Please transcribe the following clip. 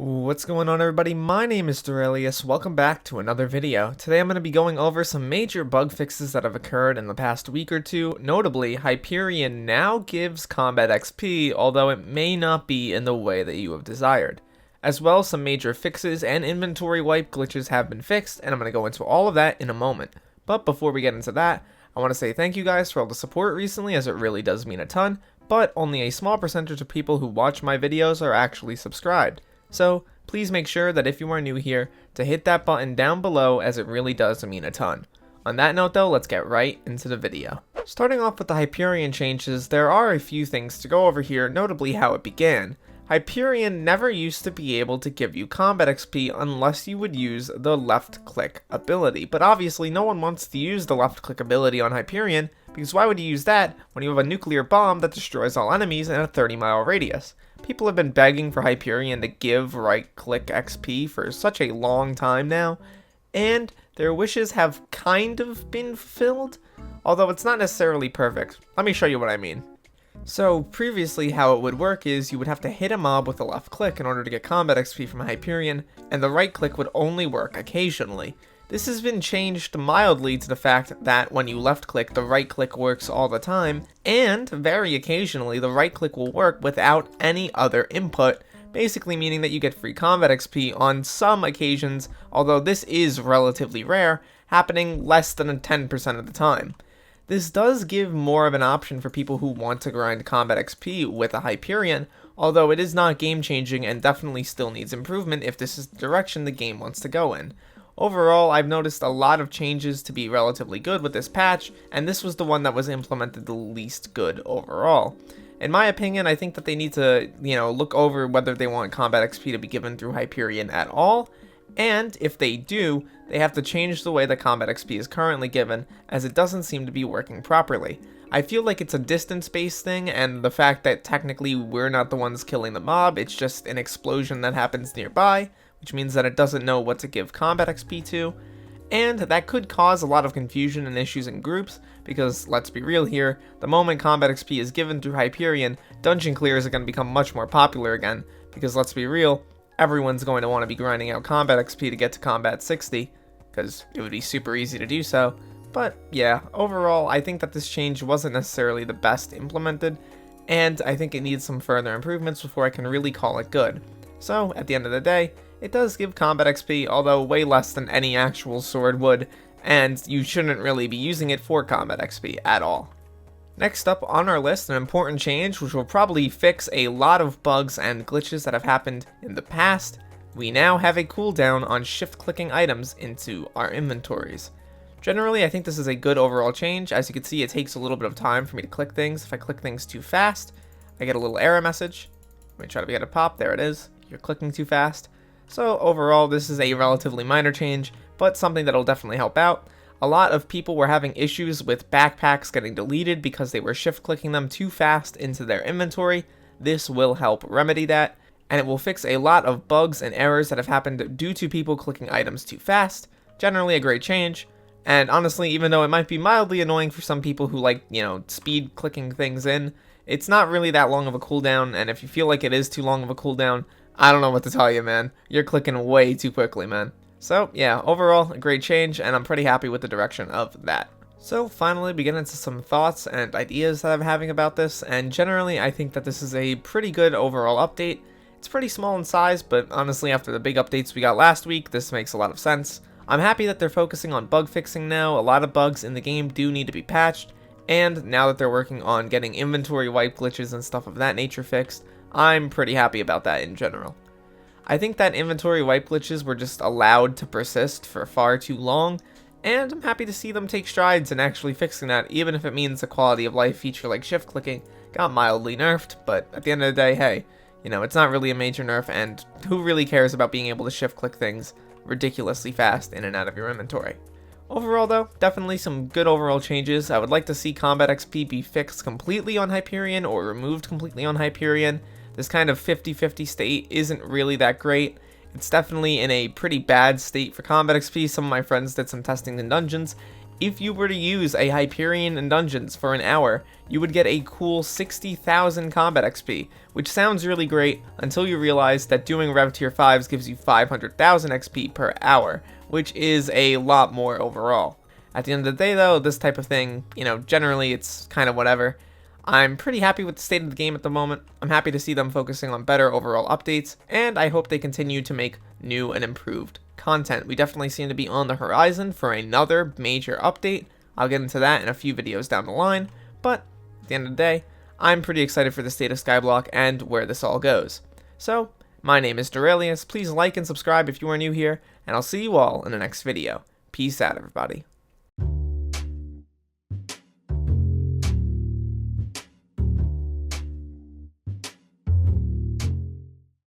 What's going on, everybody? My name is Derailious. Welcome back to another video. Today I'm going to be going over some major bug fixes that have occurred in the past week or two. Notably, Hyperion now gives combat XP, although it may not be in the way that you have desired. As well, some major fixes and inventory wipe glitches have been fixed, and I'm going to go into all of that in a moment. But before we get into that, I want to say thank you guys for all the support recently, as it really does mean a ton, but only a small percentage of people who watch my videos are actually subscribed. So please make sure that if you are new here to hit that button down below, as it really does mean a ton. On that note though, let's get right into the video. Starting off with the Hyperion changes, there are a few things to go over here, notably how it began. Hyperion never used to be able to give you combat XP unless you would use the left click ability, but obviously no one wants to use the left click ability on Hyperion, because why would you use that when you have a nuclear bomb that destroys all enemies in a 30-mile radius? People have been begging for Hyperion to give right-click XP for such a long time now, and their wishes have kind of been fulfilled, although it's not necessarily perfect. Let me show you what I mean. So, previously how it would work is you would have to hit a mob with a left click in order to get combat XP from Hyperion, and the right click would only work occasionally. This has been changed mildly to the fact that when you left click, the right click works all the time, and very occasionally the right click will work without any other input, basically meaning that you get free combat XP on some occasions, although this is relatively rare, happening less than 10% of the time. This does give more of an option for people who want to grind combat XP with a Hyperion, although it is not game changing and definitely still needs improvement if this is the direction the game wants to go in. Overall, I've noticed a lot of changes to be relatively good with this patch, and this was the one that was implemented the least good overall. In my opinion, I think that they need to, look over whether they want combat XP to be given through Hyperion at all, and if they do, they have to change the way that combat XP is currently given, as it doesn't seem to be working properly. I feel like it's a distance-based thing, and the fact that technically we're not the ones killing the mob, it's just an explosion that happens nearby, which means that it doesn't know what to give combat XP to, and that could cause a lot of confusion and issues in groups, because let's be real here, the moment combat XP is given through Hyperion, dungeon clears are going to become much more popular again, because let's be real, everyone's going to want to be grinding out combat XP to get to combat 60, because it would be super easy to do so. But yeah, overall, I think that this change wasn't necessarily the best implemented, and I think it needs some further improvements before I can really call it good. So, at the end of the day, it does give combat XP, although way less than any actual sword would, and you shouldn't really be using it for combat XP at all. Next up on our list, an important change which will probably fix a lot of bugs and glitches that have happened in the past. We now have a cooldown on shift-clicking items into our inventories. Generally, I think this is a good overall change. As you can see, it takes a little bit of time for me to click things. If I click things too fast, I get a little error message. Let me try to get a pop. There it is. You're clicking too fast. So overall, this is a relatively minor change, but something that'll definitely help out. A lot of people were having issues with backpacks getting deleted because they were shift-clicking them too fast into their inventory. This will help remedy that, and it will fix a lot of bugs and errors that have happened due to people clicking items too fast. Generally a great change, and honestly, even though it might be mildly annoying for some people who like, speed clicking things in, it's not really that long of a cooldown, and if you feel like it is too long of a cooldown, I don't know what to tell you, man. You're clicking way too quickly, man. So, yeah, overall, a great change, and I'm pretty happy with the direction of that. So, finally, we get into some thoughts and ideas that I'm having about this, and generally, I think that this is a pretty good overall update. It's pretty small in size, but honestly, after the big updates we got last week, this makes a lot of sense. I'm happy that they're focusing on bug fixing now. A lot of bugs in the game do need to be patched, and now that they're working on getting inventory wipe glitches and stuff of that nature fixed, I'm pretty happy about that in general. I think that inventory wipe glitches were just allowed to persist for far too long, and I'm happy to see them take strides in actually fixing that, even if it means a quality of life feature like shift clicking got mildly nerfed, but at the end of the day, hey, it's not really a major nerf, and who really cares about being able to shift click things ridiculously fast in and out of your inventory. Overall though, definitely some good overall changes. I would like to see combat XP be fixed completely on Hyperion or removed completely on Hyperion. This kind of 50-50 state isn't really that great. It's definitely in a pretty bad state for combat XP. Some of my friends did some testing in dungeons. if you were to use a Hyperion in dungeons for an hour, you would get a cool 60,000 combat XP, which sounds really great until you realize that doing Rev Tier 5s gives you 500,000 XP per hour, which is a lot more overall. At the end of the day though, this type of thing, generally it's kind of whatever. I'm pretty happy with the state of the game at the moment. I'm happy to see them focusing on better overall updates, and I hope they continue to make new and improved content. We definitely seem to be on the horizon for another major update. I'll get into that in a few videos down the line, but at the end of the day, I'm pretty excited for the state of Skyblock and where this all goes. So, my name is Derailious. Please like and subscribe if you are new here, and I'll see you all in the next video. Peace out, everybody.